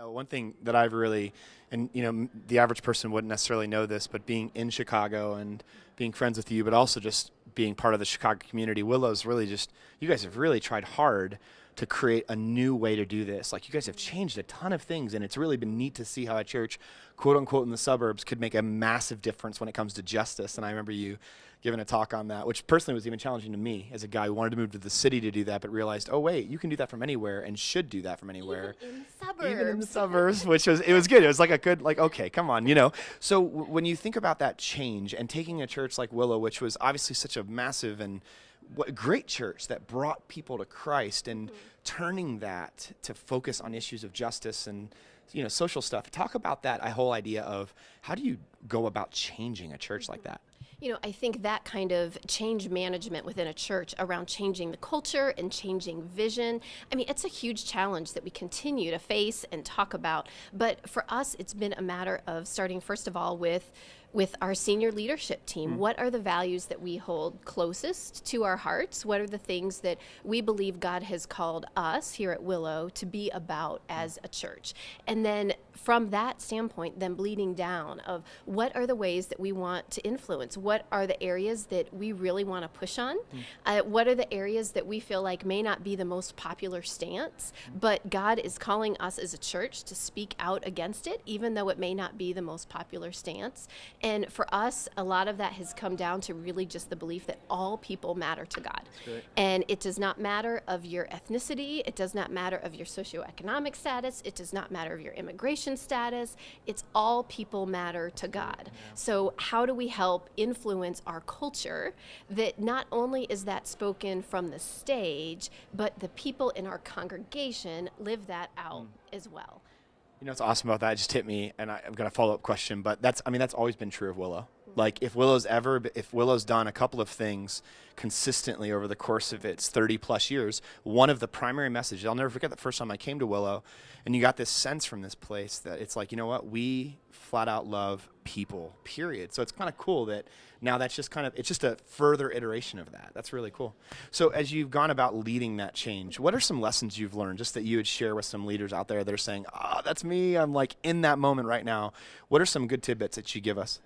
One thing that I've really, and the average person wouldn't necessarily know this, but being in Chicago and being friends with you, but also just being part of the Chicago community, Willow's really just, you guys have really tried hard to create a new way to do this. Like, you guys have changed a ton of things, and it's really been neat to see how a church, quote unquote, in the suburbs could make a massive difference when it comes to justice. And I remember you giving a talk on that, which personally was even challenging to me as a guy who wanted to move to the city to do that, but realized, oh wait, you can do that from anywhere and should do that from anywhere. Even in the Suburbs, which was, it was good. It was like a good, like, okay, come on. So when you think about that change and taking a church like Willow, which was obviously such a massive and what great church that brought people to Christ, and turning that to focus on issues of justice and social stuff. Talk about that whole idea of how do you go about changing a church like that? I think that kind of change management within a church around changing the culture and changing vision, it's a huge challenge that we continue to face and talk about. But for us, it's been a matter of starting, first of all, with our senior leadership team. What are the values that we hold closest to our hearts? What are the things that we believe God has called us here at Willow to be about as a church? And then from that standpoint, then bleeding down of what are the ways that we want to influence? What are the areas that we really want to push on? What are the areas that we feel like may not be the most popular stance, but God is calling us as a church to speak out against it, even though it may not be the most popular stance? And for us, a lot of that has come down to really just the belief that all people matter to God. And it does not matter of your ethnicity. It does not matter of your socioeconomic status. It does not matter of your immigration status. It's all people matter to God. So how do we help influence our culture that not only is that spoken from the stage, but the people in our congregation live that out as well? What's awesome about that, it just hit me, and I've got a follow-up question, but that's always been true of Willow. Like, if Willow's done a couple of things consistently over the course of its 30 plus years, one of the primary messages, I'll never forget the first time I came to Willow, and you got this sense from this place that it's like, we flat out love people, period. So it's kind of cool that now that's just it's just a further iteration of that. That's really cool. So as you've gone about leading that change, what are some lessons you've learned just that you would share with some leaders out there that are saying, that's me, I'm like in that moment right now? What are some good tidbits that you give us?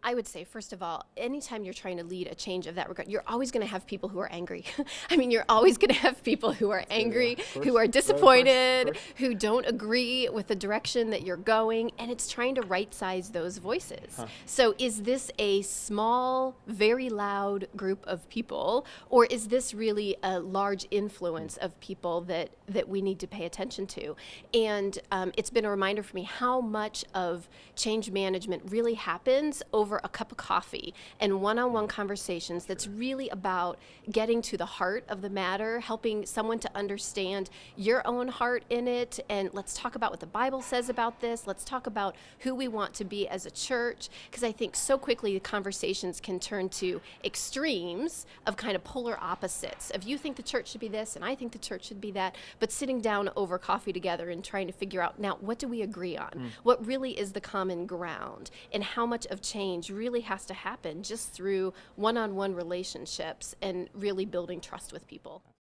I would say, first of all, anytime you're trying to lead a change of that regard, you're always going to have people who are angry. You're always going to have people who are angry, who are disappointed, who don't agree with the direction that you're going, and it's trying to right-size those voices. So is this a small, very loud group of people, or is this really a large influence of people that we need to pay attention to? And it's been a reminder for me how much of change management really happens over a cup of coffee and one-on-one conversations that's really about getting to the heart of the matter, helping someone to understand your own heart in it, and let's talk about what the Bible says about this. Let's talk about who we want to be as a church, because I think so quickly the conversations can turn to extremes of kind of polar opposites of you think the church should be this and I think the church should be that, but sitting down over coffee together and trying to figure out, now, what do we agree on? What really is the common ground, and how much of change really has to happen just through one-on-one relationships and really building trust with people.